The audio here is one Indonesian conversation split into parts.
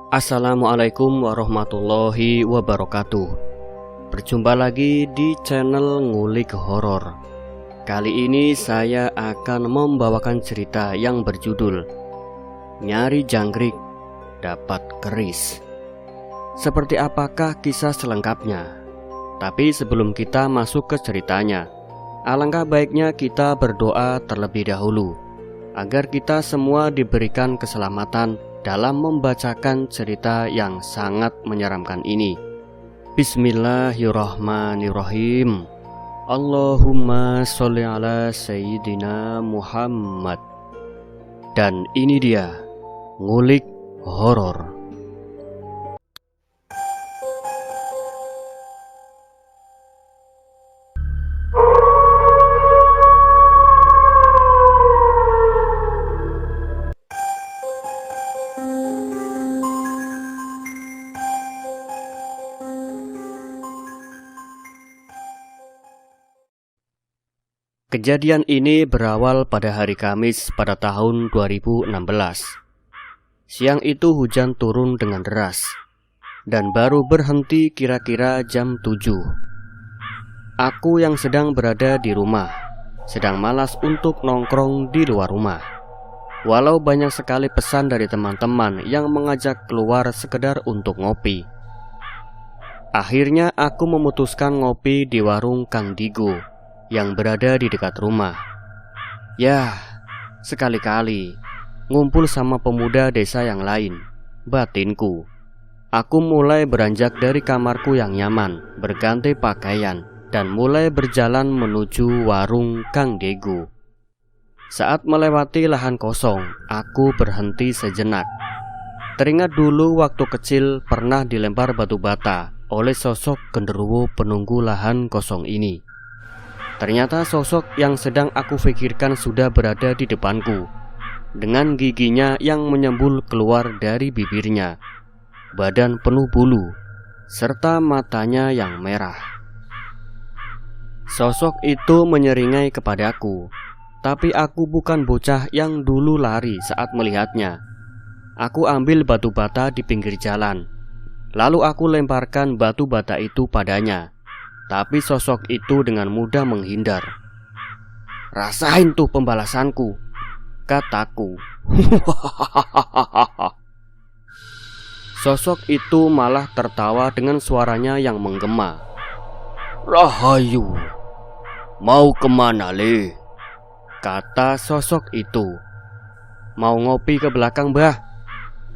Assalamualaikum warahmatullahi wabarakatuh. Berjumpa lagi di channel Ngulik Horor. Kali ini saya akan membawakan cerita yang berjudul Nyari Jangkrik Dapat Keris. Seperti apakah kisah selengkapnya? Tapi sebelum kita masuk ke ceritanya, alangkah baiknya kita berdoa terlebih dahulu agar kita semua diberikan keselamatan dalam membacakan cerita yang sangat menyeramkan ini. Bismillahirrahmanirrahim. Allahumma sholli ala Sayyidina Muhammad. Dan ini dia Ngulik Horor. Kejadian ini berawal pada hari Kamis pada tahun 2016. Siang itu hujan turun dengan deras dan baru berhenti kira-kira jam 7. Aku yang sedang berada di rumah sedang malas untuk nongkrong di luar rumah. Walau banyak sekali pesan dari teman-teman yang mengajak keluar sekedar untuk ngopi. Akhirnya aku memutuskan ngopi di warung Kang Digo yang berada di dekat rumah. Yah, sekali-kali ngumpul sama pemuda desa yang lain, batinku. Aku mulai beranjak dari kamarku yang nyaman, berganti pakaian, dan mulai berjalan menuju warung Kang Digo. Saat melewati lahan kosong, aku berhenti sejenak. Teringat dulu waktu kecil pernah dilempar batu bata oleh sosok genderuwo penunggu lahan kosong ini. Ternyata sosok yang sedang aku pikirkan sudah berada di depanku, dengan giginya yang menyembul keluar dari bibirnya, badan penuh bulu, serta matanya yang merah. Sosok itu menyeringai kepadaku, tapi aku bukan bocah yang dulu lari saat melihatnya. Aku ambil batu bata di pinggir jalan, lalu aku lemparkan batu bata itu padanya. Tapi sosok itu dengan mudah menghindar. "Rasain tuh pembalasanku," kataku. Sosok itu malah tertawa dengan suaranya yang menggema. "Rahayu, mau kemana le?" kata sosok itu. "Mau ngopi ke belakang, Mbah,"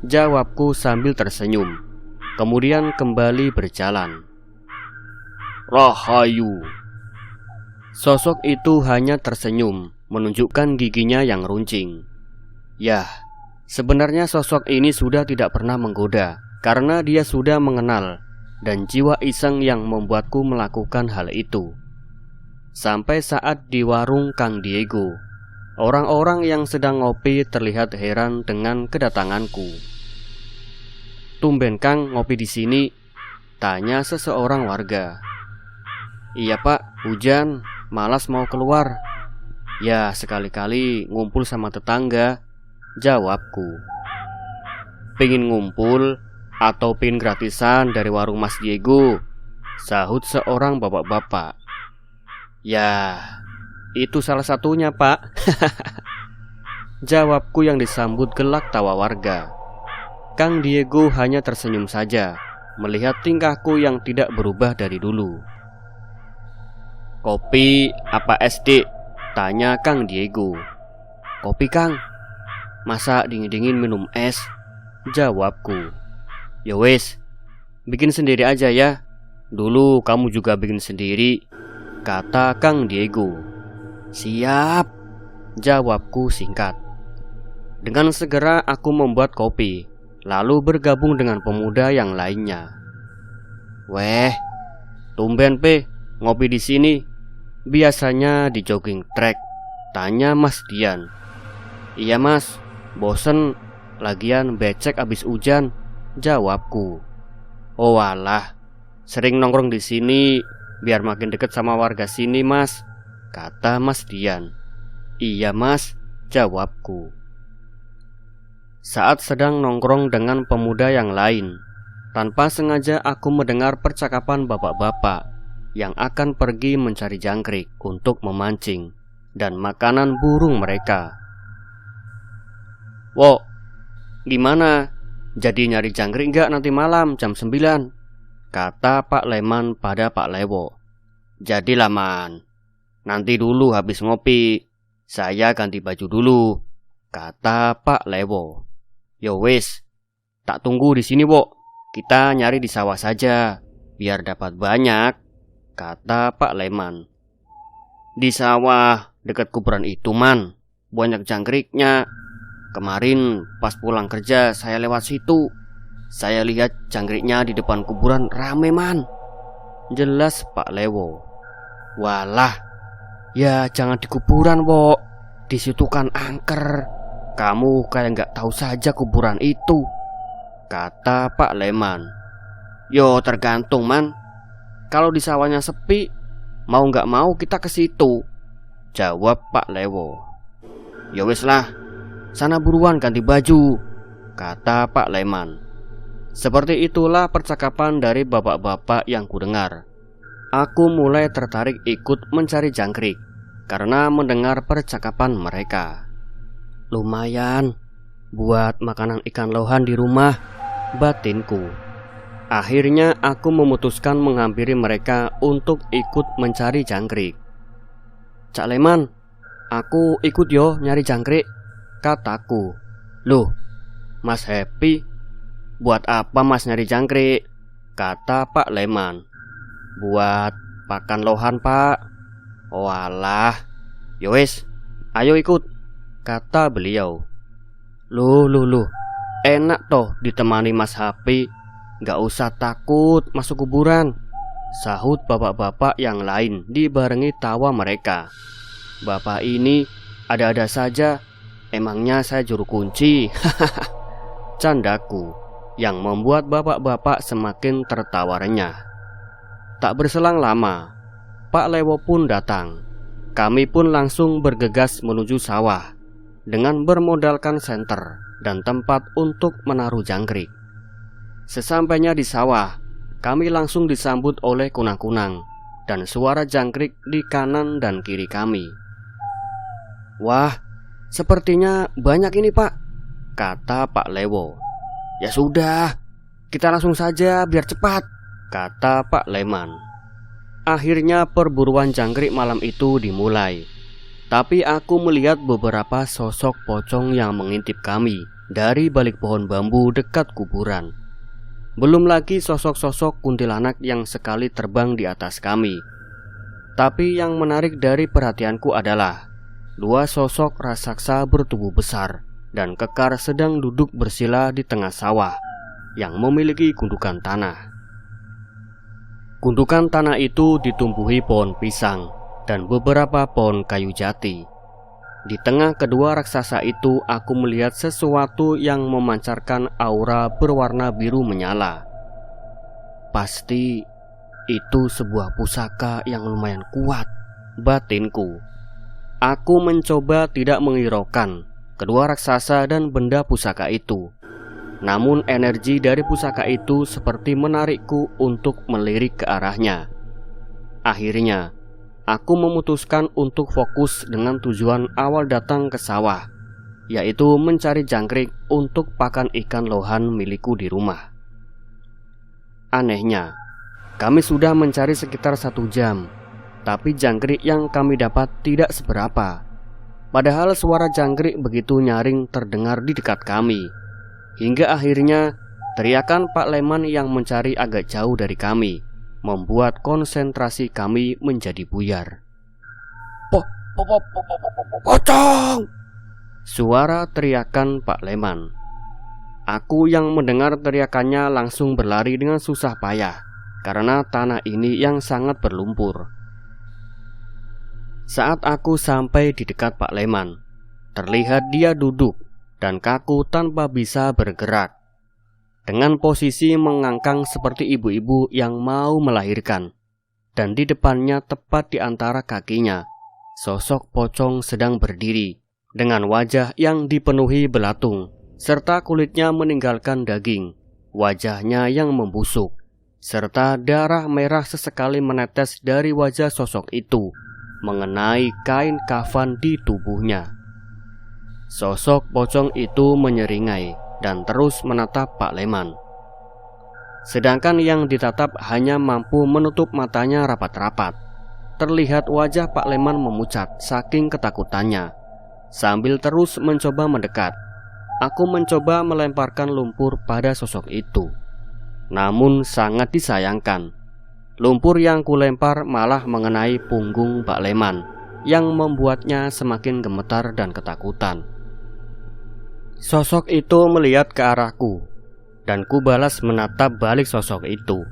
jawabku sambil tersenyum. Kemudian kembali berjalan. "Rahayu." Sosok itu hanya tersenyum, menunjukkan giginya yang runcing. Yah, sebenarnya sosok ini sudah tidak pernah menggoda, karena dia sudah mengenal, dan jiwa iseng yang membuatku melakukan hal itu. Sampai saat di warung Kang Diego, orang-orang yang sedang ngopi terlihat heran dengan kedatanganku. "Tumben Kang ngopi di sini?" tanya seseorang warga. "Iya Pak, hujan, malas mau keluar." "Ya sekali-kali ngumpul sama tetangga," jawabku. "Pengen ngumpul atau pengen gratisan dari warung Mas Diego?" sahut seorang bapak-bapak. "Ya, itu salah satunya Pak," jawabku yang disambut gelak tawa warga. Kang Diego hanya tersenyum saja melihat tingkahku yang tidak berubah dari dulu. "Kopi apa es, Dik?" tanya Kang Diego. "Kopi Kang, masa dingin-dingin minum es?" jawabku. "Ya wes, bikin sendiri aja ya. Dulu kamu juga bikin sendiri," kata Kang Diego. "Siap," jawabku singkat. Dengan segera aku membuat kopi, lalu bergabung dengan pemuda yang lainnya. "Weh, tumben Pe ngopi di sini. Biasanya di jogging track," tanya Mas Dian. "Iya Mas, bosen, lagian becek abis hujan," jawabku. "Oh alah, sering nongkrong di sini biar makin deket sama warga sini Mas," kata Mas Dian. "Iya Mas," jawabku. saat sedang nongkrong dengan pemuda yang lain. Tanpa sengaja aku mendengar percakapan bapak-bapak yang akan pergi mencari jangkrik untuk memancing dan makanan burung mereka. "Wo, gimana? Jadi nyari jangkrik nggak nanti malam jam 9?" kata Pak Leman pada Pak Lewo. "Jadilah Man, nanti dulu habis ngopi, saya ganti baju dulu," kata Pak Lewo. "Yo wis, tak tunggu di sini, Wo. Kita nyari di sawah saja, biar dapat banyak," kata Pak Leman. "Di sawah dekat kuburan itu, Man, banyak jangkriknya. Kemarin pas pulang kerja saya lewat situ. Saya lihat jangkriknya di depan kuburan rame, Man," jelas Pak Lewo. "Walah, ya jangan di kuburan, Wo. Di situ kan angker. Kamu kayak nggak tahu saja kuburan itu," kata Pak Leman. "Yo tergantung, Man. Kalau di sawahnya sepi, mau nggak mau kita ke situ," jawab Pak Lewo. "Ya wis lah, sana buruan ganti baju," kata Pak Leman. Seperti itulah percakapan dari bapak-bapak yang kudengar. Aku mulai tertarik ikut mencari jangkrik karena mendengar percakapan mereka. "Lumayan buat makanan ikan lohan di rumah," batinku. Akhirnya aku memutuskan menghampiri mereka untuk ikut mencari jangkrik. "Cak Leman, aku ikut yo nyari jangkrik," kataku. "Loh, Mas Happy, buat apa Mas nyari jangkrik?" kata Pak Leman. "Buat pakan lohan, Pak." "Walah, yowes, ayo ikut," kata beliau. Loh, enak toh ditemani Mas Happy. "Gak usah takut masuk kuburan," sahut bapak-bapak yang lain dibarengi tawa mereka. "Bapak ini ada-ada saja, emangnya saya juru kunci?" candaku yang membuat bapak-bapak semakin tertawa renyah. Tak berselang lama, Pak Lewo pun datang. Kami pun langsung bergegas menuju sawah dengan bermodalkan senter dan tempat untuk menaruh jangkrik. Sesampainya di sawah, kami langsung disambut oleh kunang-kunang dan suara jangkrik di kanan dan kiri kami. "Wah, sepertinya banyak ini, Pak," kata Pak Lewo. "Ya sudah, kita langsung saja biar cepat," kata Pak Leman. Akhirnya perburuan jangkrik malam itu dimulai. Tapi aku melihat beberapa sosok pocong yang mengintip kami dari balik pohon bambu dekat kuburan. Belum lagi sosok-sosok kuntilanak yang sekali terbang di atas kami. Tapi yang menarik dari perhatianku adalah dua sosok raksasa bertubuh besar dan kekar sedang duduk bersila di tengah sawah yang memiliki gundukan tanah. Gundukan tanah itu ditumbuhi pohon pisang dan beberapa pohon kayu jati. Di tengah kedua raksasa itu aku melihat sesuatu yang memancarkan aura berwarna biru menyala. Pasti itu sebuah pusaka yang lumayan kuat, batinku. Aku mencoba tidak menghiraukan kedua raksasa dan benda pusaka itu. Namun energi dari pusaka itu seperti menarikku untuk melirik ke arahnya. Akhirnya aku memutuskan untuk fokus dengan tujuan awal datang ke sawah, yaitu mencari jangkrik untuk pakan ikan lohan milikku di rumah. Anehnya, kami sudah mencari sekitar 1 jam, tapi jangkrik yang kami dapat tidak seberapa. Padahal suara jangkrik begitu nyaring terdengar di dekat kami. Hingga akhirnya teriakan Pak Leman yang mencari agak jauh dari kami membuat konsentrasi kami menjadi buyar. Pocong! Suara teriakan Pak Leman. Aku yang mendengar teriakannya langsung berlari dengan susah payah karena tanah ini yang sangat berlumpur. Saat aku sampai di dekat Pak Leman, terlihat dia duduk dan kaku tanpa bisa bergerak, dengan posisi mengangkang seperti ibu-ibu yang mau melahirkan. Dan di depannya tepat di antara kakinya, sosok pocong sedang berdiri dengan wajah yang dipenuhi belatung serta kulitnya meninggalkan daging, wajahnya yang membusuk, serta darah merah sesekali menetes dari wajah sosok itu mengenai kain kafan di tubuhnya. Sosok pocong itu menyeringai dan terus menatap Pak Leman. Sedangkan yang ditatap hanya mampu menutup matanya rapat-rapat. Terlihat wajah Pak Leman memucat saking ketakutannya. Sambil terus mencoba mendekat, aku mencoba melemparkan lumpur pada sosok itu. Namun sangat disayangkan, lumpur yang kulempar malah mengenai punggung Pak Leman, yang membuatnya semakin gemetar dan ketakutan. Sosok itu melihat ke arahku, dan ku balas menatap balik sosok itu.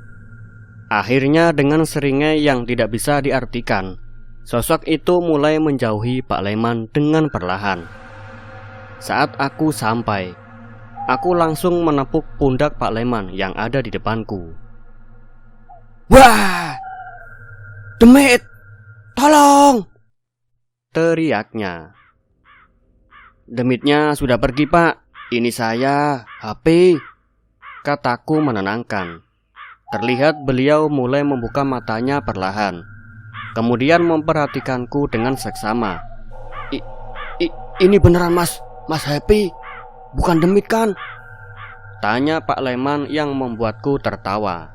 Akhirnya dengan seringai yang tidak bisa diartikan, sosok itu mulai menjauhi Pak Leman dengan perlahan. Saat aku sampai, aku langsung menepuk pundak Pak Leman yang ada di depanku. "Wah! Demit! Tolong!" teriaknya. "Demitnya sudah pergi, Pak. Ini saya, HP," kataku menenangkan. Terlihat beliau mulai membuka matanya perlahan, kemudian memperhatikanku dengan seksama. Ini beneran Mas Happy, bukan demit kan?" tanya Pak Leman yang membuatku tertawa.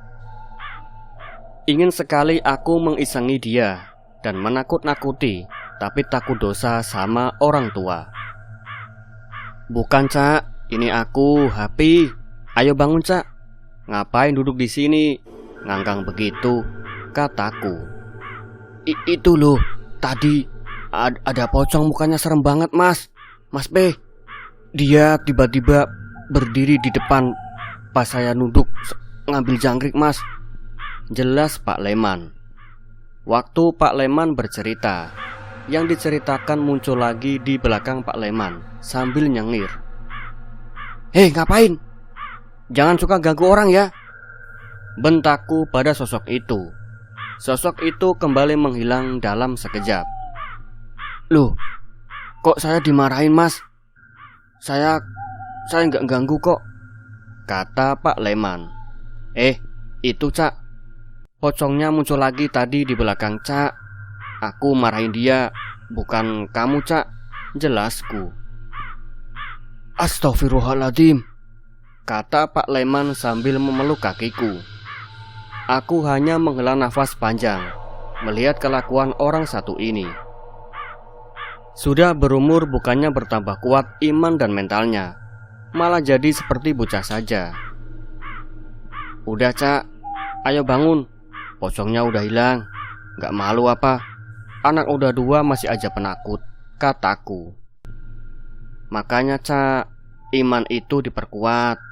Ingin sekali aku mengisengi dia dan menakut-nakuti, tapi takut dosa sama orang tua. "Bukan, Cak, ini aku, Happy. Ayo bangun, Cak. Ngapain duduk di sini? Ngangkang begitu," kataku. Itu loh, tadi ada pocong mukanya serem banget, Mas B. Dia tiba-tiba berdiri di depan pas saya nunduk ngambil jangkrik, Mas," jelas Pak Leman. Waktu Pak Leman bercerita, yang diceritakan muncul lagi di belakang Pak Leman sambil nyengir. "Hei, ngapain? Jangan suka ganggu orang ya," bentakku pada sosok itu. Sosok itu kembali menghilang dalam sekejap. "Loh, kok saya dimarahin, Mas? Saya nggak ganggu kok," kata Pak Leman. Itu, Cak. Pocongnya muncul lagi tadi di belakang, Cak. Aku marahin dia, bukan kamu, Cak, jelasku. "Astagfirullahaladzim," kata Pak Leman sambil memeluk kakiku. Aku hanya menghela nafas panjang melihat kelakuan orang satu ini. Sudah berumur bukannya bertambah kuat iman dan mentalnya, malah jadi seperti bocah saja. "Udah, Cak, ayo bangun. Pocongnya udah hilang. Gak malu apa? Anak udah 2 masih aja penakut," kataku. "Makanya, Cak, iman itu diperkuat.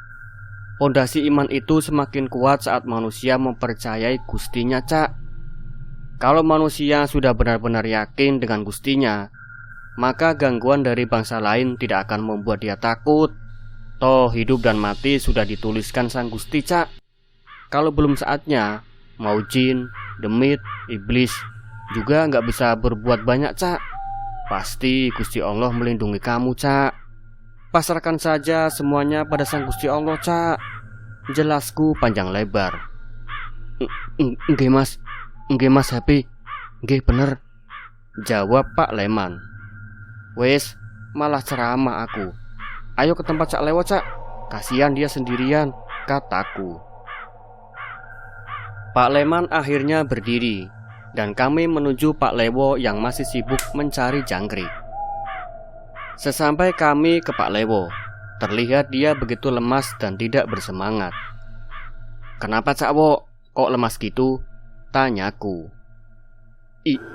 Pondasi iman itu semakin kuat saat manusia mempercayai Gustinya, Cak. Kalau manusia sudah benar-benar yakin dengan Gustinya, maka gangguan dari bangsa lain tidak akan membuat dia takut. Toh hidup dan mati sudah dituliskan Sang Gusti, Cak. Kalau belum saatnya, mau jin, demit, iblis juga nggak bisa berbuat banyak, Cak. Pasti Gusti Allah melindungi kamu, Cak. Pasrahkan saja semuanya pada Sang Gusti Allah, Cak," jelasku panjang lebar. Nggih, Mas Happy. Nggih bener," jawab Pak Leman. "Wes, malah ceramah aku. Ayo ke tempat Cak Lewo, Cak. Kasihan dia sendirian," kataku. Pak Leman akhirnya berdiri, dan kami menuju Pak Lewo yang masih sibuk mencari jangkrik. Sesampai kami ke Pak Lewo, terlihat dia begitu lemas dan tidak bersemangat. "Kenapa, Cak Wo? Kok lemas gitu?" tanyaku.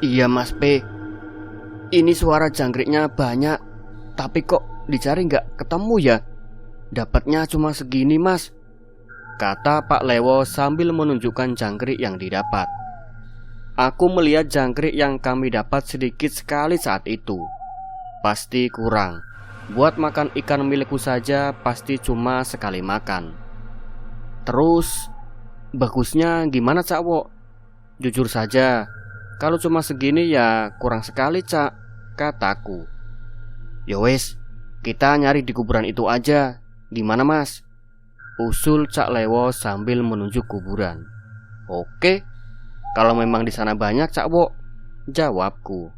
Iya, Mas P. Ini suara jangkriknya banyak, tapi kok dicari nggak ketemu ya? Dapatnya cuma segini, Mas," kata Pak Lewo sambil menunjukkan jangkrik yang didapat. Aku melihat jangkrik yang kami dapat sedikit sekali saat itu. Pasti kurang. Buat makan ikan milikku saja pasti cuma sekali makan. "Terus bagusnya gimana, Cak Wo?" "Jujur saja, kalau cuma segini ya kurang sekali, Cak," kataku. "Ya wes, kita nyari di kuburan itu aja. Gimana Mas? Usul Cak Lewo sambil menunjuk kuburan. Oke, kalau memang di sana banyak Cak Wo, jawabku.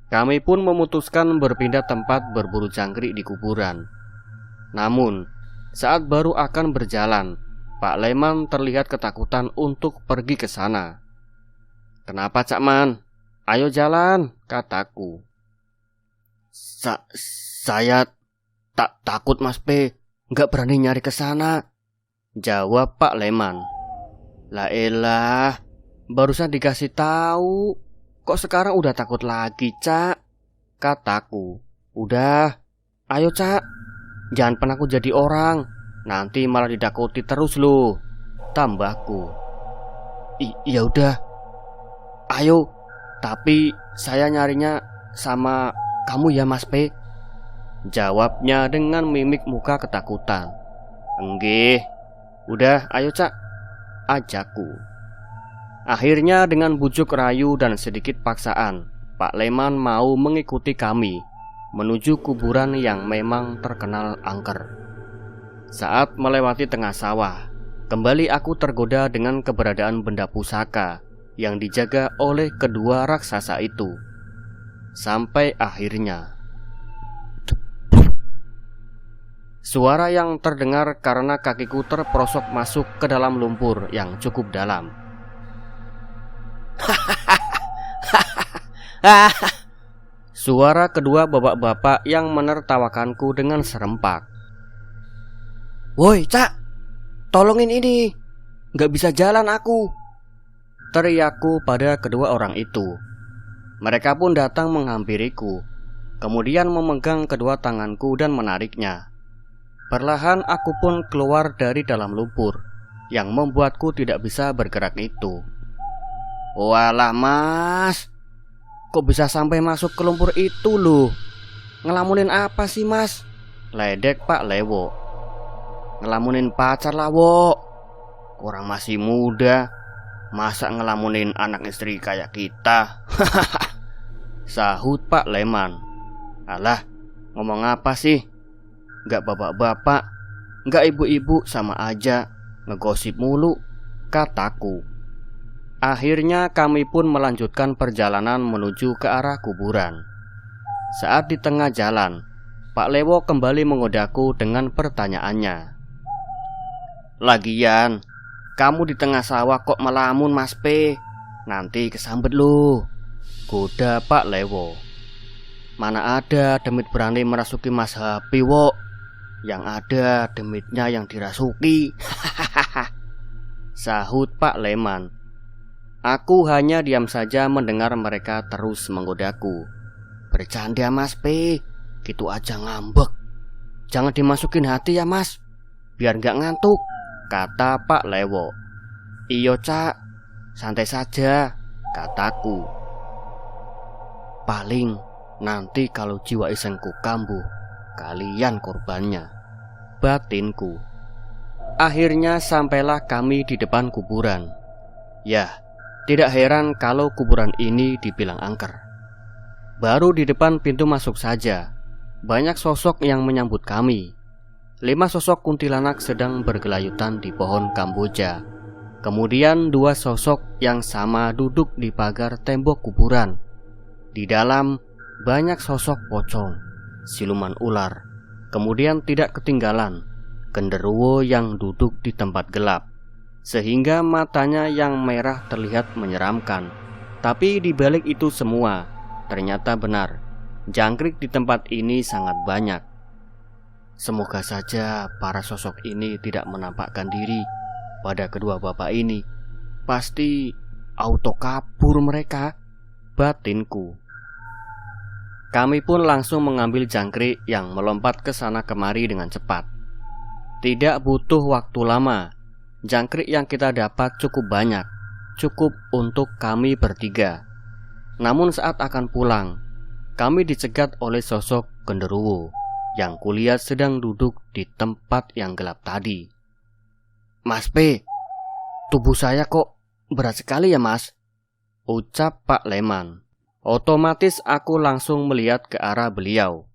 Kami pun memutuskan berpindah tempat berburu jangkrik di kuburan. Namun, saat baru akan berjalan, Pak Leman terlihat ketakutan untuk pergi ke sana. Kenapa Cak Man? Ayo jalan, kataku. Saya takut Mas P, nggak berani nyari ke sana, jawab Pak Leman. Lah elah, barusan dikasih tahu, kok sekarang udah takut lagi Cak, kataku. Udah, ayo Cak, jangan penakut jadi orang, nanti malah didakuti terus loh, tambahku. Ya udah, ayo, tapi saya nyarinya sama kamu ya Mas P, jawabnya dengan mimik muka ketakutan. Enggih, udah ayo Cak, ajakku. Akhirnya dengan bujuk rayu dan sedikit paksaan, Pak Leman mau mengikuti kami menuju kuburan yang memang terkenal angker. Saat melewati tengah sawah, kembali aku tergoda dengan keberadaan benda pusaka yang dijaga oleh kedua raksasa itu. Sampai akhirnya suara yang terdengar karena kakiku terperosok masuk ke dalam lumpur yang cukup dalam. Suara kedua bapak-bapak yang menertawakanku dengan serempak. Woi Cak, tolongin ini, gak bisa jalan aku, teriakku pada kedua orang itu. Mereka pun datang menghampiriku, kemudian memegang kedua tanganku dan menariknya. Perlahan aku pun keluar dari dalam lumpur yang membuatku tidak bisa bergerak itu. Walah Mas, kok bisa sampai masuk ke lumpur itu loh? Ngelamunin apa sih Mas? Ledek Pak Lewo. Ngelamunin pacar lah Wo, orang masih muda, masa ngelamunin anak istri kayak kita? Sahut Pak Leman. Alah, ngomong apa sih? Gak bapak-bapak, gak ibu-ibu, sama aja, ngegosip mulu, kataku. Akhirnya kami pun melanjutkan perjalanan menuju ke arah kuburan. Saat di tengah jalan, Pak Lewo kembali menggodaku dengan pertanyaannya. Lagian, kamu di tengah sawah kok melamun Mas P? Nanti kesambet lu, goda Pak Lewo. Mana ada demit berani merasuki Mas Happy Wo, yang ada demitnya yang dirasuki. Sahut Pak Leman. Aku hanya diam saja mendengar mereka terus menggodaku. Bercanda Mas P, gitu aja ngambek. Jangan dimasukin hati ya Mas, biar gak ngantuk, kata Pak Lewo. Iyo Cak, santai saja, kataku. Paling nanti kalau jiwa isengku kambuh, kalian korbannya, batinku. Akhirnya sampailah kami di depan kuburan. Ya, tidak heran kalau kuburan ini dibilang angker. Baru di depan pintu masuk saja, banyak sosok yang menyambut kami. 5 sosok kuntilanak sedang bergelayutan di pohon kamboja. Kemudian 2 sosok yang sama duduk di pagar tembok kuburan. Di dalam banyak sosok pocong, siluman ular. Kemudian tidak ketinggalan genderuwo yang duduk di tempat gelap, sehingga matanya yang merah terlihat menyeramkan. Tapi di balik itu semua, ternyata benar, jangkrik di tempat ini sangat banyak. Semoga saja para sosok ini tidak menampakkan diri pada kedua bapak ini. Pasti auto kabur mereka, batinku. Kami pun langsung mengambil jangkrik yang melompat ke sana kemari dengan cepat. Tidak butuh waktu lama, jangkrik yang kita dapat cukup banyak, cukup untuk kami bertiga. Namun saat akan pulang, kami dicegat oleh sosok genderuwo yang kulihat sedang duduk di tempat yang gelap tadi. Mas P, tubuh saya kok berat sekali ya Mas, ucap Pak Leman. Otomatis aku langsung melihat ke arah beliau.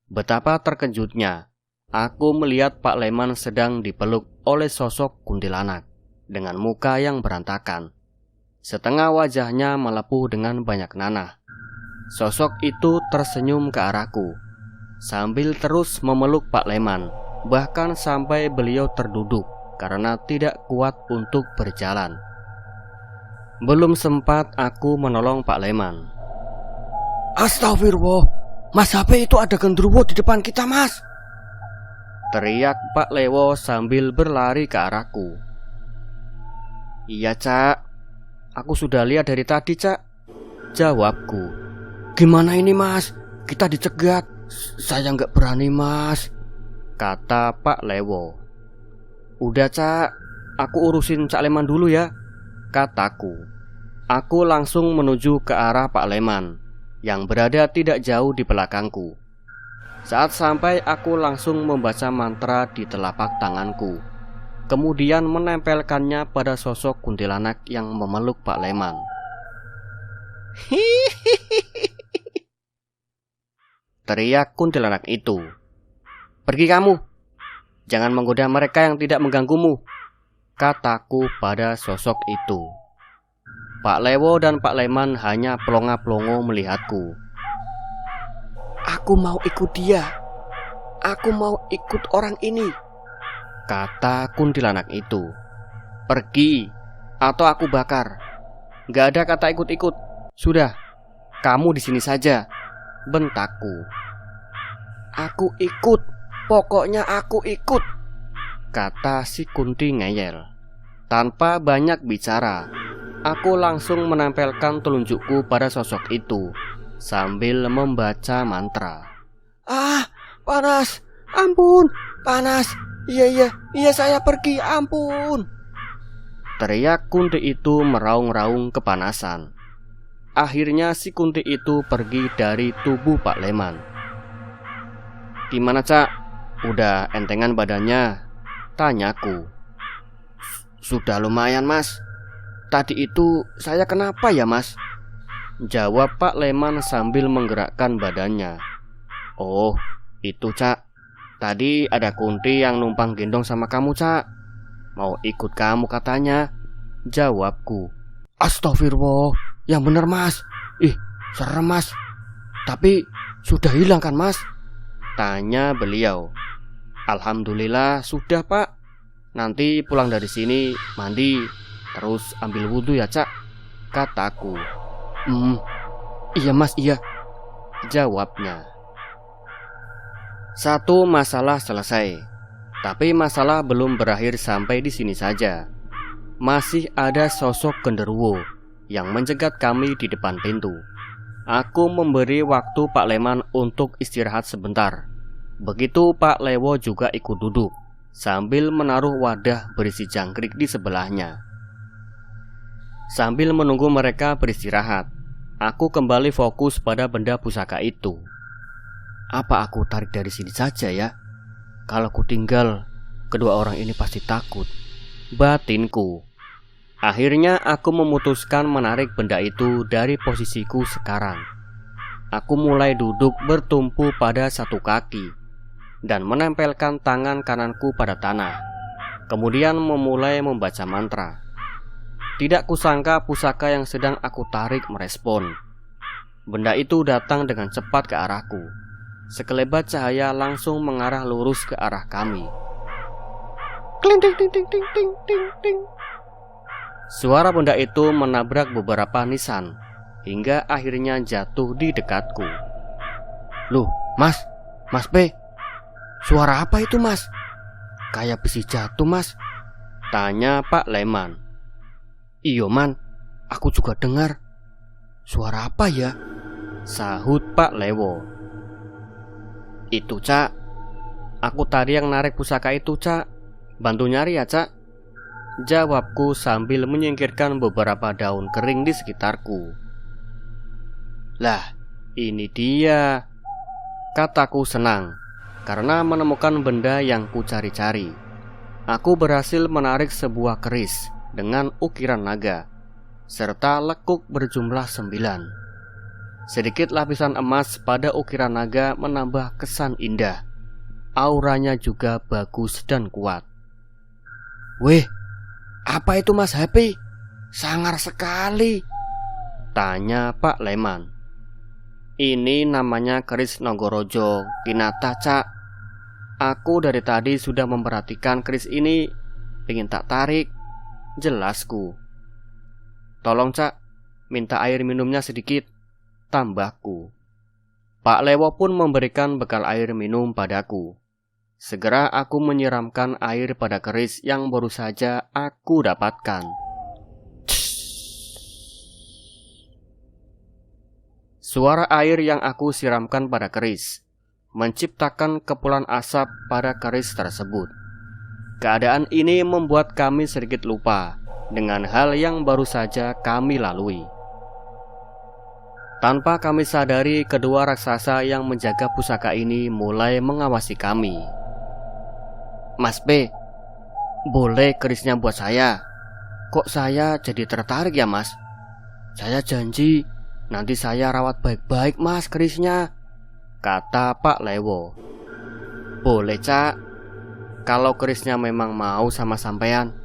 Betapa terkejutnya aku melihat Pak Leman sedang dipeluk oleh sosok kuntilanak dengan muka yang berantakan. Setengah wajahnya melepuh dengan banyak nanah. Sosok itu tersenyum ke arahku sambil terus memeluk Pak Leman, bahkan sampai beliau terduduk karena tidak kuat untuk berjalan. Belum sempat aku menolong Pak Leman. Astagfirullah, Mas HP itu ada genderuwo di depan kita, Mas. Teriak Pak Lewo sambil berlari ke arahku. Iya, Cak. Aku sudah lihat dari tadi, Cak. Jawabku. Gimana ini, Mas? Kita dicegat. Saya nggak berani, Mas, kata Pak Lewo. Udah, Cak. Aku urusin Cak Leman dulu ya, kataku. Aku langsung menuju ke arah Pak Leman yang berada tidak jauh di belakangku. Saat sampai, aku langsung membaca mantra di telapak tanganku, kemudian menempelkannya pada sosok kuntilanak yang memeluk Pak Leman. Teriak kuntilanak itu. Pergi kamu, jangan menggoda mereka yang tidak mengganggumu, kataku pada sosok itu. Pak Lewo dan Pak Leman hanya pelongo-pelongo melihatku. Aku mau ikut dia. Aku mau ikut orang ini, kata kuntilanak itu. Pergi atau aku bakar. Gak ada kata ikut-ikut. Sudah, kamu di sini saja, bentakku. Aku ikut, pokoknya aku ikut, kata si Kunti ngeyel. Tanpa banyak bicara, aku langsung menempelkan telunjukku pada sosok itu sambil membaca mantra. Ah, panas, ampun, panas. Iya, saya pergi, ampun, teriak Kunti itu meraung-raung kepanasan. Akhirnya si Kunti itu pergi dari tubuh Pak Leman. Gimana, Cak? Udah entengan badannya? Tanyaku. Sudah lumayan, Mas. Tadi itu saya kenapa ya, Mas? Jawab Pak Leman sambil menggerakkan badannya. Oh, itu, Cak. Tadi ada Kunti yang numpang gendong sama kamu, Cak. Mau ikut kamu katanya, jawabku. Astagfirullah, yang bener, Mas. Ih, serem, Mas. Tapi sudah hilang kan, Mas? Tanya beliau. Alhamdulillah sudah, Pak. Nanti pulang dari sini mandi, terus ambil wudhu ya, Cak, kataku. Iya, Mas, iya, jawabnya. Satu masalah selesai. Tapi masalah belum berakhir sampai di sini saja. Masih ada sosok genderuwo yang mencegat kami di depan pintu. Aku memberi waktu Pak Leman untuk istirahat sebentar. Begitu Pak Lewo juga ikut duduk sambil menaruh wadah berisi jangkrik di sebelahnya. Sambil menunggu mereka beristirahat, aku kembali fokus pada benda pusaka itu. Apa aku tarik dari sini saja ya? Kalau ku tinggal, kedua orang ini pasti takut, batinku. Akhirnya aku memutuskan menarik benda itu dari posisiku sekarang. Aku mulai duduk bertumpu pada satu kaki dan menempelkan tangan kananku pada tanah. Kemudian memulai membaca mantra. Tidak kusangka pusaka yang sedang aku tarik merespon. Benda itu datang dengan cepat ke arahku. Sekelebat cahaya langsung mengarah lurus ke arah kami. Kling, ting, ting, ting, ting, ting, ting, ting. Suara benda itu menabrak beberapa nisan hingga akhirnya jatuh di dekatku. Loh, Mas P, suara apa itu, Mas? Kayak besi jatuh, Mas, tanya Pak Leman. Iyo, Man, aku juga dengar. Suara apa ya? Sahut Pak Lewo. Itu, Cak. Aku tadi yang narik pusaka itu, Cak. Bantu nyari ya, Cak, jawabku sambil menyingkirkan beberapa daun kering di sekitarku. Lah, ini dia, kataku senang karena menemukan benda yang ku cari-cari. Aku berhasil menarik sebuah keris dengan ukiran naga serta lekuk berjumlah 9. Sedikit lapisan emas pada ukiran naga menambah kesan indah. Auranya juga bagus dan kuat. Weh, apa itu Mas Happy? Sangar sekali, tanya Pak Leman. Ini namanya keris Nogorojo Kinata, Cak. Aku dari tadi sudah memperhatikan keris ini, pengen tak tarik, jelasku. Tolong, Cak, minta air minumnya sedikit, tambahku. Pak Lewo pun memberikan bekal air minum padaku. Segera aku menyiramkan air pada keris yang baru saja aku dapatkan. Suara air yang aku siramkan pada keris menciptakan kepulan asap pada keris tersebut. Keadaan ini membuat kami sedikit lupa dengan hal yang baru saja kami lalui. Tanpa kami sadari, kedua raksasa yang menjaga pusaka ini mulai mengawasi kami. Mas P, boleh kerisnya buat saya? Kok saya jadi tertarik ya Mas? Saya janji nanti saya rawat baik-baik Mas kerisnya, kata Pak Lewo. Boleh, Cak. Kalau kerisnya memang mau sama sampean,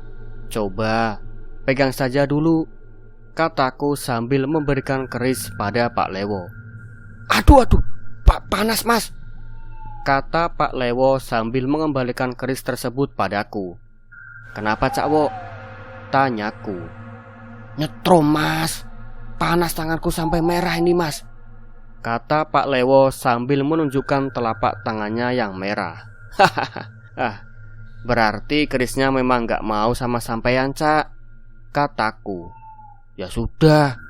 coba pegang saja dulu, kataku sambil memberikan keris pada Pak Lewo. Aduh, panas Mas, kata Pak Lewo sambil mengembalikan keris tersebut padaku. Kenapa, Cak Wo? Tanyaku. Nyetrum Mas, panas tanganku sampai merah ini Mas, kata Pak Lewo sambil menunjukkan telapak tangannya yang merah. Hahaha. Berarti kerisnya memang gak mau sama sampean, Cak, kataku. Ya sudah,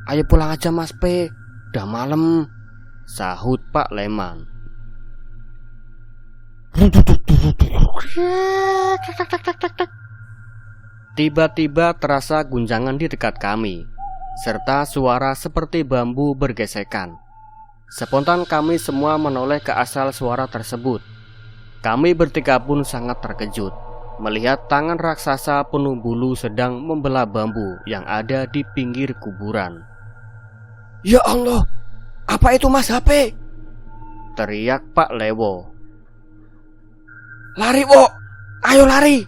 ayo pulang aja Mas P, udah malam, sahut Pak Leman. Tiba-tiba terasa guncangan di dekat kami, serta suara seperti bambu bergesekan. Spontan kami semua menoleh ke asal suara tersebut. Kami bertiga pun sangat terkejut melihat tangan raksasa penuh bulu sedang membelah bambu yang ada di pinggir kuburan. Ya Allah, apa itu Mas HP? Teriak Pak Lewo. Lari Wo, ayo lari,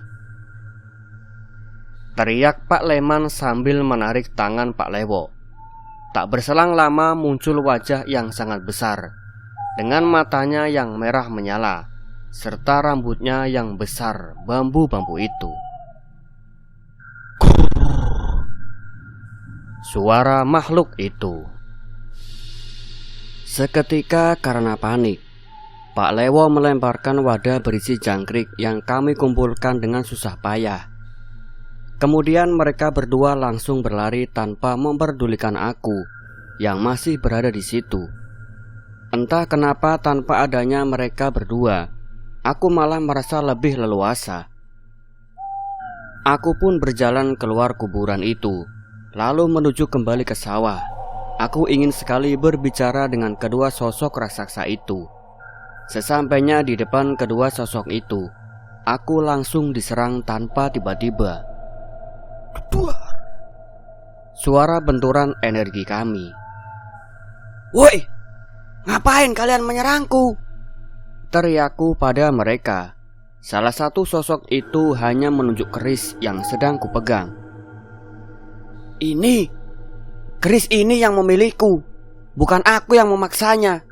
teriak Pak Leman sambil menarik tangan Pak Lewo. Tak berselang lama muncul wajah yang sangat besar, dengan matanya yang merah menyala, serta rambutnya yang besar bambu-bambu itu. Suara makhluk itu. Seketika karena panik, Pak Lewo melemparkan wadah berisi jangkrik yang kami kumpulkan dengan susah payah. Kemudian mereka berdua langsung berlari tanpa memperdulikan aku yang masih berada di situ. Entah kenapa tanpa adanya mereka berdua, aku malah merasa lebih leluasa. Aku pun berjalan keluar kuburan itu, lalu menuju kembali ke sawah. Aku ingin sekali berbicara dengan kedua sosok raksasa itu. Sesampainya di depan kedua sosok itu, aku langsung diserang tanpa tiba-tiba. Suara benturan energi kami. Woi, ngapain kalian menyerangku? Teriakku pada mereka. Salah satu sosok itu hanya menunjuk keris yang sedang kupegang. Ini, keris ini yang memilikiku, bukan aku yang memaksanya,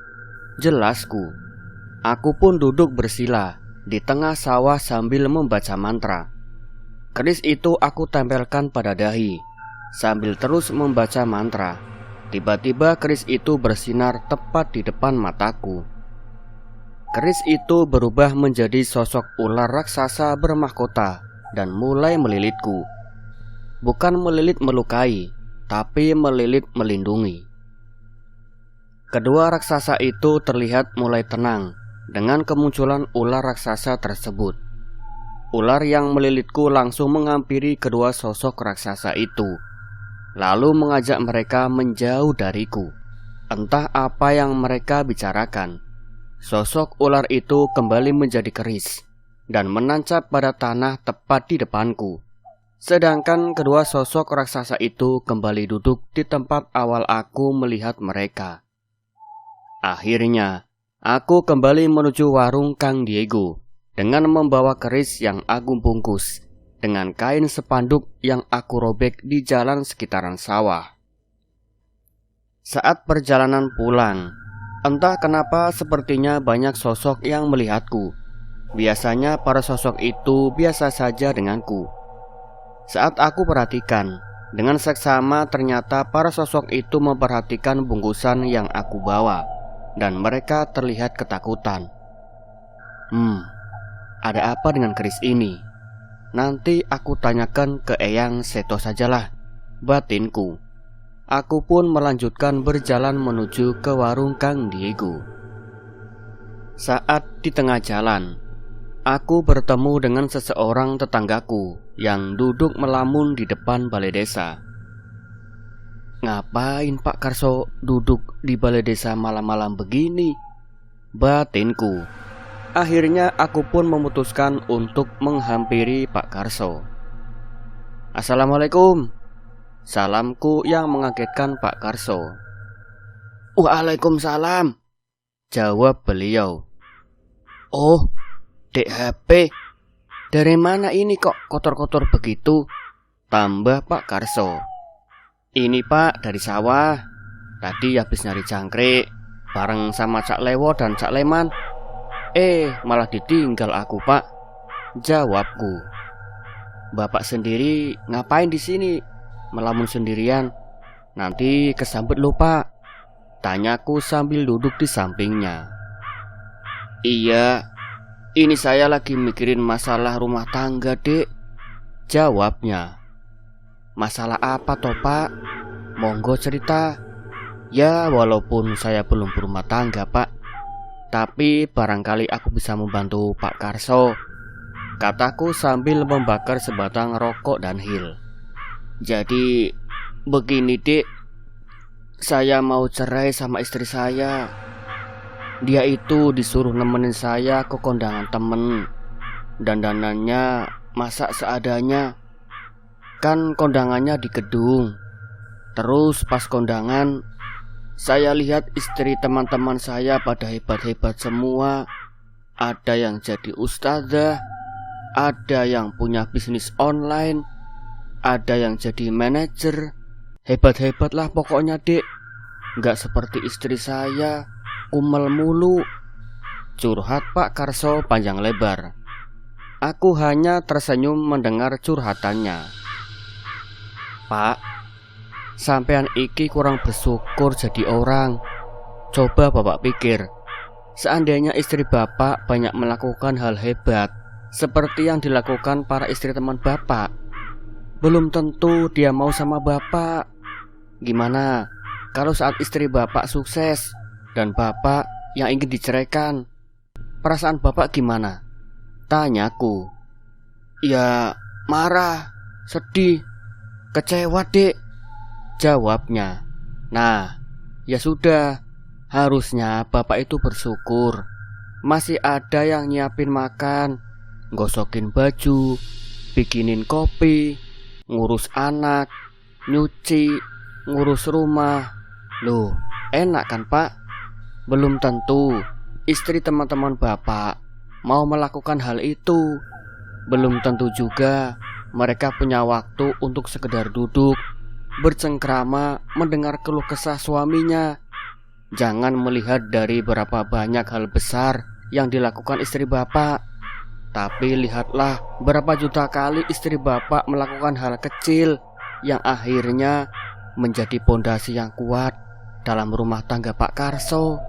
jelasku. Aku pun duduk bersila di tengah sawah sambil membaca mantra. Keris itu aku tempelkan pada dahi sambil terus membaca mantra. Tiba-tiba keris itu bersinar tepat di depan mataku. Keris itu berubah menjadi sosok ular raksasa bermahkota dan mulai melilitku. Bukan melilit melukai, tapi melilit melindungi. Kedua raksasa itu terlihat mulai tenang dengan kemunculan ular raksasa tersebut. Ular yang melilitku langsung menghampiri kedua sosok raksasa itu, lalu mengajak mereka menjauh dariku. Entah apa yang mereka bicarakan. Sosok ular itu kembali menjadi keris dan menancap pada tanah tepat di depanku. Sedangkan kedua sosok raksasa itu kembali duduk di tempat awal aku melihat mereka. Akhirnya, aku kembali menuju warung Kang Diego dengan membawa keris yang aku bungkus dengan kain spanduk yang aku robek di jalan sekitaran sawah. Saat perjalanan pulang, entah kenapa sepertinya banyak sosok yang melihatku. Biasanya para sosok itu biasa saja denganku. Saat aku perhatikan, dengan seksama ternyata para sosok itu memperhatikan bungkusan yang aku bawa, dan mereka terlihat ketakutan. Ada apa dengan keris ini? Nanti aku tanyakan ke Eyang Seto sajalah, batinku. Aku pun melanjutkan berjalan menuju ke warung Kang Diego. Saat di tengah jalan, aku bertemu dengan seseorang tetanggaku yang duduk melamun di depan balai desa. "Ngapain Pak Karso duduk di balai desa malam-malam begini?" batinku. Akhirnya aku pun memutuskan untuk menghampiri Pak Karso. "Assalamualaikum," salamku yang mengagetkan Pak Karso. "Waalaikumsalam," jawab beliau. "Oh, Dek HP, dari mana ini kok kotor-kotor begitu?" tambah Pak Karso. "Ini Pak, dari sawah. Tadi habis nyari jangkrik bareng sama Cak Lewo dan Cak Leman. Malah ditinggal aku Pak," jawabku. "Bapak sendiri ngapain di sini melamun sendirian? Nanti kesambet lho Pak," tanyaku sambil duduk di sampingnya. "Iya, ini saya lagi mikirin masalah rumah tangga Dek," jawabnya. "Masalah apa toh Pak? Monggo cerita." "Ya walaupun saya belum berumah tangga Pak, tapi barangkali aku bisa membantu Pak Karso," kataku sambil membakar sebatang rokok dan hil. "Jadi begini Dek, saya mau cerai sama istri saya. Dia itu disuruh nemenin saya ke kondangan temen. Dandanannya masak seadanya. Kan kondangannya di gedung. Terus pas kondangan, saya lihat istri teman-teman saya pada hebat-hebat semua. Ada yang jadi ustadzah, ada yang punya bisnis online, ada yang jadi manajer. Hebat-hebat lah pokoknya Dek. Gak seperti istri saya, kumel mulu," curhat Pak Karso panjang lebar. Aku hanya tersenyum mendengar curhatannya. "Pak, sampean iki kurang bersyukur jadi orang. Coba Bapak pikir, seandainya istri Bapak banyak melakukan hal hebat seperti yang dilakukan para istri teman Bapak, belum tentu dia mau sama Bapak. Gimana kalau saat istri Bapak sukses dan Bapak yang ingin diceraikan? Perasaan Bapak gimana?" tanyaku. "Ya marah, sedih, kecewa Dek," jawabnya. "Nah, ya sudah, harusnya Bapak itu bersyukur. Masih ada yang nyiapin makan, gosokin baju, bikinin kopi, ngurus anak, nyuci, ngurus rumah. Loh, enak kan Pak? Belum tentu istri teman-teman Bapak mau melakukan hal itu. Belum tentu juga mereka punya waktu untuk sekedar duduk bercengkrama mendengar keluh kesah suaminya. Jangan melihat dari berapa banyak hal besar yang dilakukan istri Bapak, tapi lihatlah berapa juta kali istri Bapak melakukan hal kecil yang akhirnya menjadi pondasi yang kuat dalam rumah tangga Pak Karso."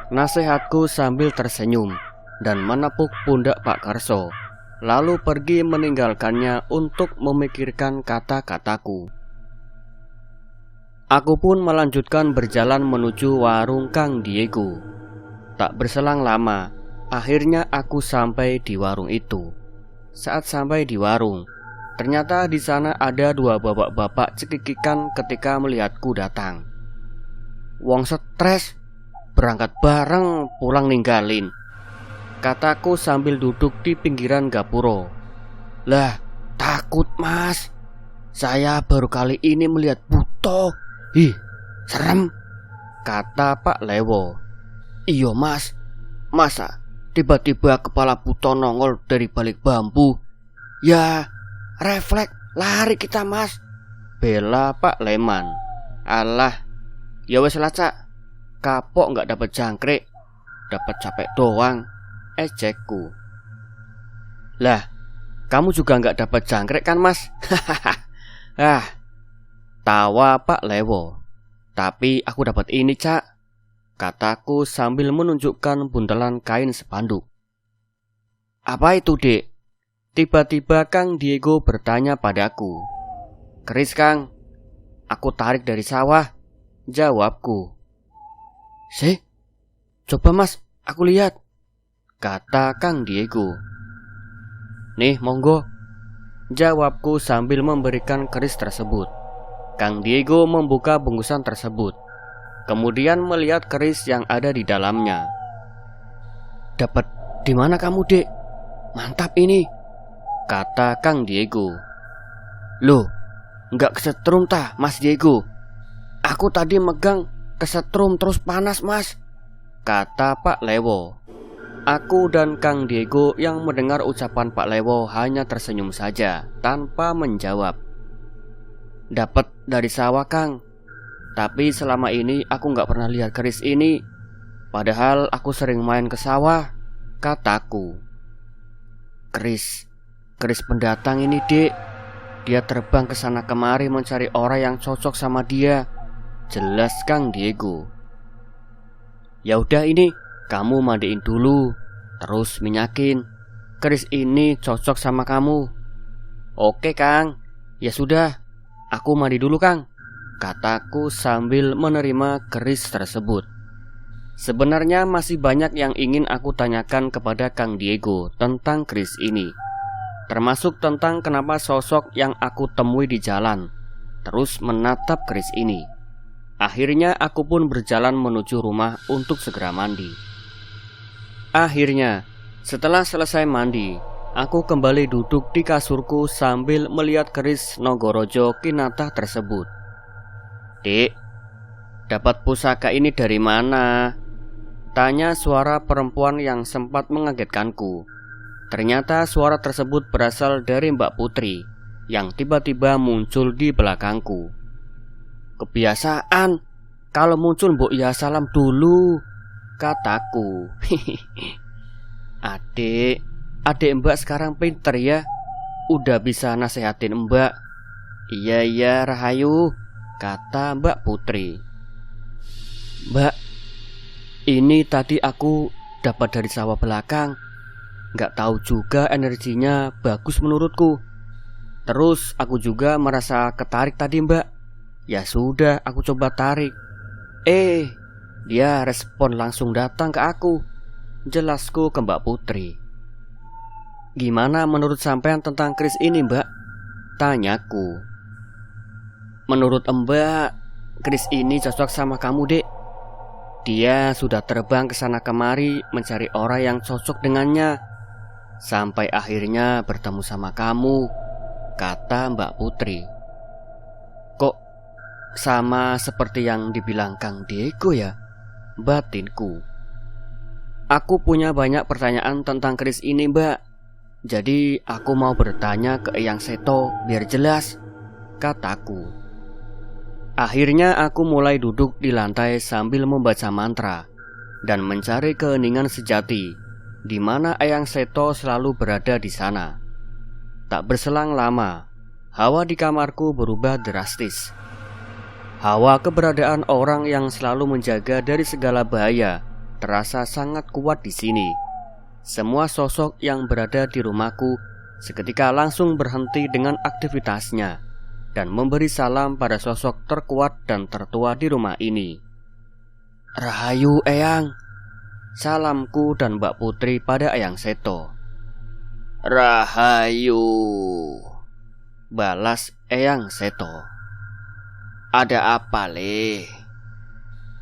Nasihatku sambil tersenyum dan menepuk pundak Pak Karso, lalu pergi meninggalkannya untuk memikirkan kata-kataku. Aku pun melanjutkan berjalan menuju warung Kang Diego. Tak berselang lama, akhirnya aku sampai di warung itu. Saat sampai di warung, ternyata di sana ada dua bapak-bapak cekikikan ketika melihatku datang. "Wong stres, berangkat bareng pulang ninggalin," kataku sambil duduk di pinggiran gapuro. "Lah, Takut mas, saya baru kali ini melihat buto. Ih, Serem, kata Pak Lewo. iyo mas. Masa tiba-tiba kepala buto nongol dari balik bambu? Ya, refleks lari kita mas, bela Pak Leman. Alah, ya wes lah Cak, kapok gak dapet jangkrik, dapet capek doang, ejekku. Lah, kamu juga gak dapat jangkrik kan mas? Tawa Pak Lewo. Tapi aku dapat ini Cak, kataku sambil menunjukkan buntelan kain spanduk. Apa itu dek? Tiba-tiba Kang Diego bertanya padaku. Keris Kang, aku tarik dari sawah, jawabku. Sih, coba mas, aku lihat, kata Kang Diego. Nih monggo, jawabku sambil memberikan keris tersebut. Kang Diego membuka bungkusan tersebut, kemudian melihat keris yang ada di dalamnya. Dapat di mana kamu dek? Mantap ini, kata Kang Diego. Loh, nggak kesetrum tah mas Diego? Aku tadi megang kesetrum terus panas mas, kata Pak Lewo. Aku dan Kang Diego yang mendengar ucapan Pak Lewo hanya tersenyum saja tanpa menjawab. Dapat dari sawah Kang, tapi selama ini aku nggak pernah lihat keris ini. Padahal aku sering main ke sawah, kataku. Keris pendatang ini dek. Dia terbang ke sana kemari mencari orang yang cocok sama dia, jelas Kang Diego. Ya udah ini, kamu mandiin dulu, terus minyakin. Keris ini cocok sama kamu. Oke Kang, ya sudah, aku mandi dulu Kang, kataku sambil menerima keris tersebut. Sebenarnya masih banyak yang ingin aku tanyakan kepada Kang Diego tentang keris ini, termasuk tentang kenapa sosok yang aku temui di jalan terus menatap keris ini. Akhirnya aku pun berjalan menuju rumah untuk segera mandi. Akhirnya, setelah selesai mandi, aku kembali duduk di kasurku sambil melihat keris Nogorojo Kinatah tersebut. Dek, dapat pusaka ini dari mana? Tanya suara perempuan yang sempat mengagetkanku. Ternyata suara tersebut berasal dari Mbak Putri yang tiba-tiba muncul di belakangku. Kebiasaan, kalau muncul mbok ya salam dulu, kataku. Adik Mbak sekarang pinter ya, udah bisa nasehatin Mbak. Iya Rahayu, kata Mbak Putri. Mbak, ini tadi aku dapat dari sawah belakang. Gak tahu juga energinya bagus menurutku. Terus aku juga merasa ketarik tadi Mbak. Ya sudah, aku coba tarik. Dia respon langsung datang ke aku, jelasku ke Mbak Putri. Gimana menurut sampean tentang keris ini Mbak? Tanyaku. Menurut Mbak, keris ini cocok sama kamu dek. Dia sudah terbang ke sana kemari mencari orang yang cocok dengannya, sampai akhirnya bertemu sama kamu, kata Mbak Putri. Kok sama seperti yang dibilang Kang Diego ya? Batinku. Aku punya banyak pertanyaan tentang keris ini Mbak. Jadi aku mau bertanya ke Eyang Seto biar jelas, kataku. Akhirnya aku mulai duduk di lantai sambil membaca mantra dan mencari keheningan sejati di mana Eyang Seto selalu berada di sana. Tak berselang lama, hawa di kamarku berubah drastis. Hawa keberadaan orang yang selalu menjaga dari segala bahaya terasa sangat kuat di sini. Semua sosok yang berada di rumahku seketika langsung berhenti dengan aktivitasnya dan memberi salam pada sosok terkuat dan tertua di rumah ini. Rahayu Eyang, salamku dan Mbak Putri pada Eyang Seto. Rahayu, balas Eyang Seto. Ada apa Le?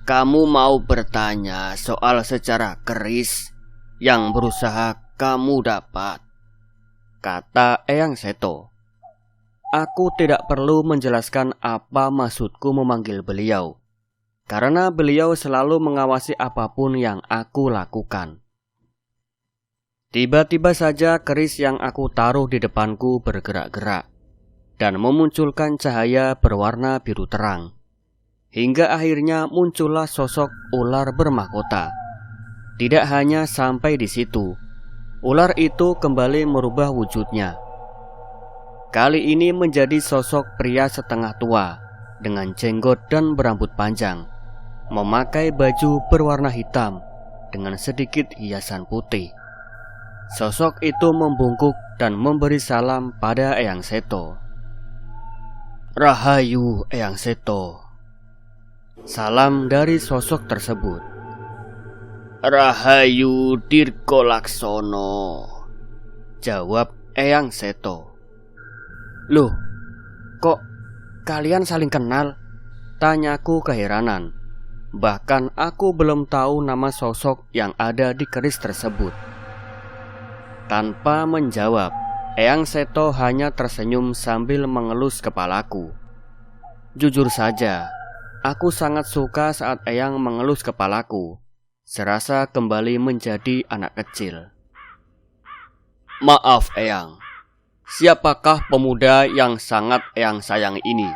Kamu mau bertanya soal sejarah keris yang berusaha kamu dapat? Kata Eyang Seto. aku tidak perlu menjelaskan apa maksudku memanggil beliau, karena beliau selalu mengawasi apapun yang aku lakukan. Tiba-tiba saja keris yang aku taruh di depanku bergerak-gerak dan memunculkan cahaya berwarna biru terang. Hingga akhirnya muncullah sosok ular bermahkota. Tidak hanya sampai di situ, ular itu kembali merubah wujudnya. Kali ini menjadi sosok pria setengah tua dengan jenggot dan berambut panjang, memakai baju berwarna hitam dengan sedikit hiasan putih. Sosok itu membungkuk dan memberi salam pada Eyang Seto. "Rahayu, Eyang Seto." Salam dari sosok tersebut. "Rahayu Dirgo Laksono," jawab Eyang Seto. "Loh, kok kalian saling kenal?" tanyaku keheranan. Bahkan aku belum tahu nama sosok yang ada di keris tersebut. Tanpa menjawab, Eyang Seto hanya tersenyum sambil mengelus kepalaku. Jujur saja, aku sangat suka saat Eyang mengelus kepalaku, serasa kembali menjadi anak kecil. "Maaf Eyang, siapakah pemuda yang sangat Eyang sayang ini?"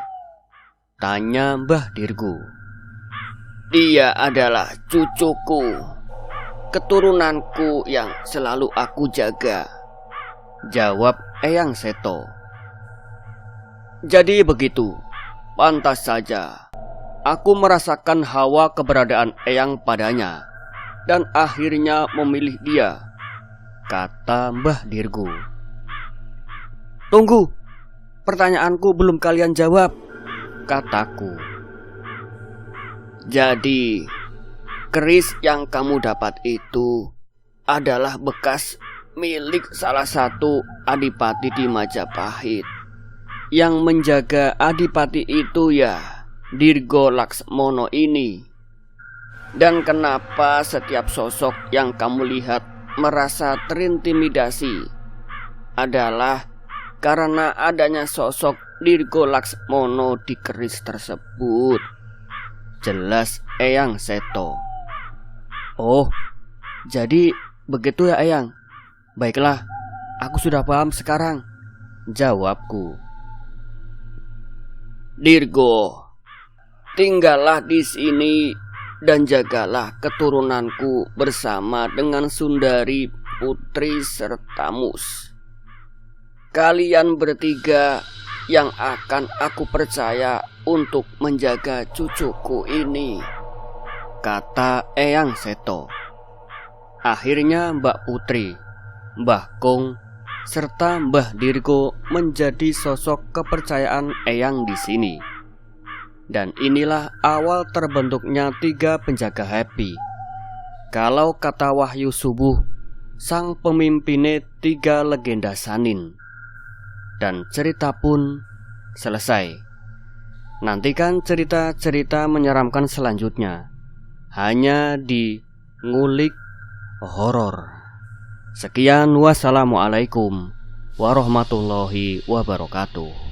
tanya Mbah Dirgo. "Dia adalah cucuku, keturunanku yang selalu aku jaga," jawab Eyang Seto. "Jadi begitu, pantas saja. Aku merasakan hawa keberadaan Eyang padanya dan akhirnya memilih dia," kata Mbah Dirgo. "Tunggu, pertanyaanku belum kalian jawab," kataku. "Jadi, keris yang kamu dapat itu adalah bekas milik salah satu adipati di Majapahit. Yang menjaga adipati itu ya Dirgo Laksmono ini. Dan kenapa setiap sosok yang kamu lihat merasa terintimidasi adalah karena adanya sosok Dirgo Laksmono di keris tersebut," jelas Eyang Seto. "Oh, jadi begitu ya Eyang. Baiklah, aku sudah paham sekarang," jawabku. "Dirgo, tinggallah di sini dan jagalah keturunanku bersama dengan Sundari, Putri serta Mus. Kalian bertiga yang akan aku percaya untuk menjaga cucuku ini," kata Eyang Seto. Akhirnya Mbak Putri, Mbah Kong, serta Mbah Dirgo menjadi sosok kepercayaan Eyang di sini. Dan inilah awal terbentuknya 3 penjaga happy. Kalau kata Wahyu Subuh, sang pemimpinnya 3 legenda Sanin. Dan cerita pun selesai. Nantikan cerita-cerita menyeramkan selanjutnya hanya di Ngulik Horor. Sekian, wassalamualaikum warahmatullahi wabarakatuh.